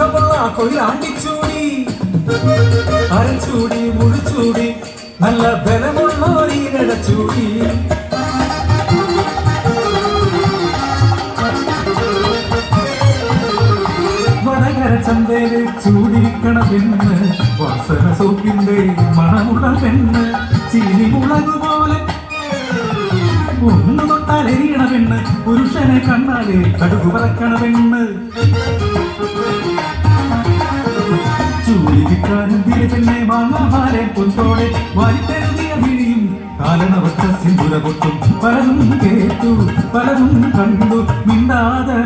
തൂക്കമുള്ള കൊയിലാണ്ടിച്ചൂടി അരച്ചൂടി മുഴിച്ചൂടി നല്ല ബലമുള്ളോരീനടച്ചൂടി വടകര ചന്തേര് ചൂടിക്കണ പെണ്ണ് വാസന സോപ്പിന്റെ മണമുള്ള പെണ്ണ് ചീനി മുളകുപോലെ ഒന്ന് തൊട്ടാലെരിയണ പെണ്ണ് പുരുഷനെ കണ്ണാലെ കടുകു പറക്കണ പെണ്ണ് ചൂടി കിട്ടാനും തിരെ പെണ്ണെ മാങ്ങാമാരെ പൊന്തോടെ വാരിത്തെഴുതിയ വിളിയും കാലണവച്ച സിന്ദുര പൊട്ടും പലതും കേട്ടു പലതും കണ്ടു മിണ്ടാതെ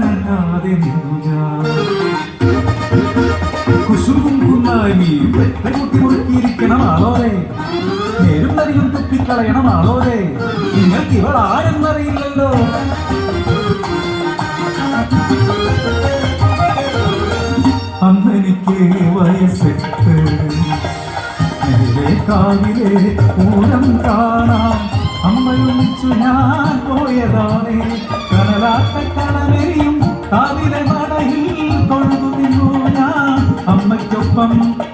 നിന്നു ഞാൻ കുശുവും കുന്നായി നീ പെട്ടകുട്ടി മുറുക്കിയിരിക്കണം ആളോരെ നേരും തരിയും തുപ്പിക്കളയണം ആളോരെ നിങ്ങൾക്ക് ഇവൾ ആരെന്നറിയില്ലല്ലോ അന്നെനിക്ക് വയസ്സെട്ട് കാവിലെ പൂരം കാണാം അമ്മയൊന്നിച്ചു ഞാൻ പോയതാണേ കനലാട്ട കണവരെയും കാവിലെ നടയിൽ കൊണ്ടു നിന്നു ഞാൻ അമ്മയ്ക്കൊപ്പം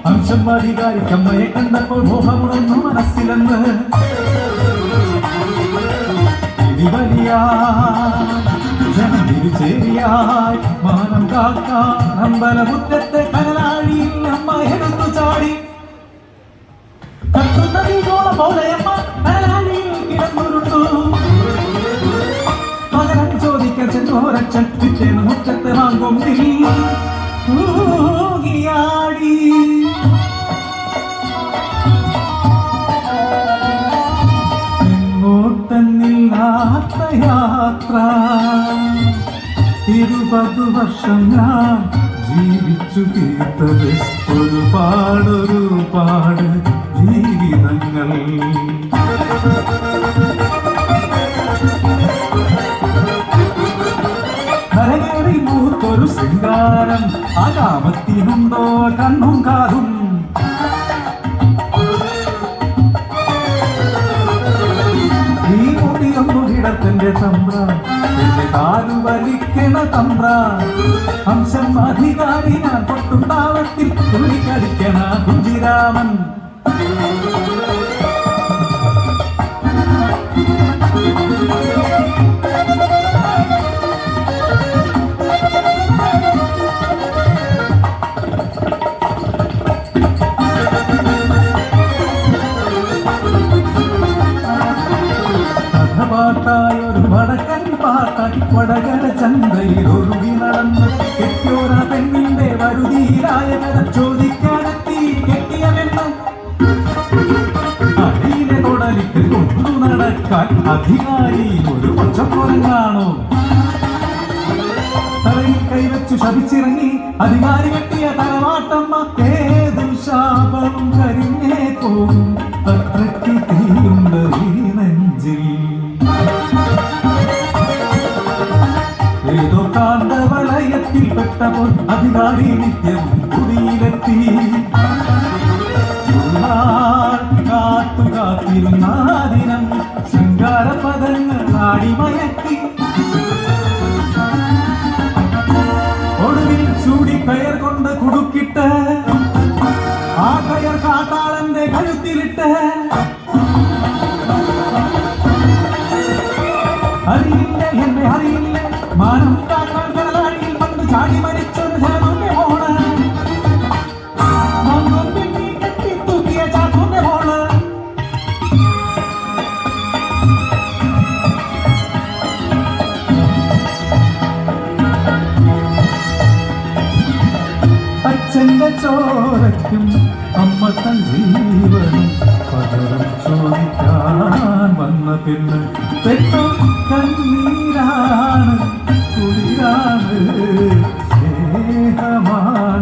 അംശം അധികാരിക്ക് അമ്മയെ കണ്ടപ്പോൾ മോഹമുണർന്നു മനസ്സിലെന്ന് ഇടിവലിയാ ജനം തിരിച്ചേരിയായി മാനം കാക്കാൻ അമ്പലമുറ്റത്തെ കനലാഴിയിൽ അമ്മ എടുത്തു ചാടി കത്തുന്നതിനോളം പോലെയമ്മ കനലാഴിയിൽ കിടന്നുരുണ്ടു പകരം ചോദിക്കാൻ ചെന്നോരച്ഛൻ പിറ്റേന്ന് മുറ്റത്തെ വാങ്ങൊന്നിൽ ൂകിയാടി എങ്ങോട്ടെന്നില്ലാത്ത യാത്ര 20 വർഷം ഞാൻ ജീവിച്ചു തീർത്തത് ഒരുപാട് ജീവിതങ്ങൾ കരകേറി മൂത്തൊരു ശൃംഗാരം ആ കാമത്തിനുണ്ടോ കണ്ണും കാതും ഈ മുടിയൊന്നുകിടത്തിന്റെ തമ്പ്ര എന്റെ കാലു വലിക്കണ തമ്പ്ര അംശം അധികാരി ഞാൻ പൊട്ടും താളത്തിൽ തുള്ളിക്കളിക്കണ കുഞ്ചിരാമൻ പാട്ടായൊരു വടക്കൻ പാട്ടായി വടകര ചന്തയിൽ ഒഴുകി നടന്ന് കെട്ടിയോര പെണ്ണിന്റെ വരുതിയിലായ കഥ ചോദിക്കാനെത്തി കെട്ടിയ പെണ്ണ് അടിയിലെ തൊടലിക്ക് കൊണ്ടു നടക്കാൻ അധികാരി ഒരു പച്ചപ്പുറങ്ങാണോ തലയിൽ കൈവച്ചു ശപിച്ചിറങ്ങി അധികാരി കെട്ടിയ തലവാട്ടമ്മ ഏതു ശാപവും കരിഞ്ഞേ പോകും അത്രയ്ക്ക് തീയുണ്ട് ഈ നെഞ്ചിൽ ഏതോ കാന്തവലയത്തിൽ പെട്ടപ്പോൾ അധികാരി നിത്യം കുടിയിലെത്തി കാത്തുകാത്തിരുന്ന ദിനം ശൃംഗാര പദങ്ങൾ ആടിമയക്കി ഒടുവിൽ ചൂടി കയർ കൊണ്ട് കുടുക്കിട്ട് ആ കയർ കാട്ടാളന്റെ കഴുത്തിലിട്ട് അറിയില്ല എന്നെ അറിയില്ല മാനം കാക്കാൻ കടലാഴിയിൽ വന്ന് ചാടി മരിച്ചൊരു ജനമുന്റെ മോള് മങ്ങൊന്നിൽ നീ കെട്ടി തൂക്കിയ ചാക്കുന്റെ മോള് അച്ഛന്റെ ചോരയ്ക്കും അമ്മ തൻ ജീവനും പകരം ചോദിക്കാൻ വന്ന പെണ്ണ് പെട്ടോ കണ്ണീരാണ് കുളിരാണ് സ്നേഹമാണ്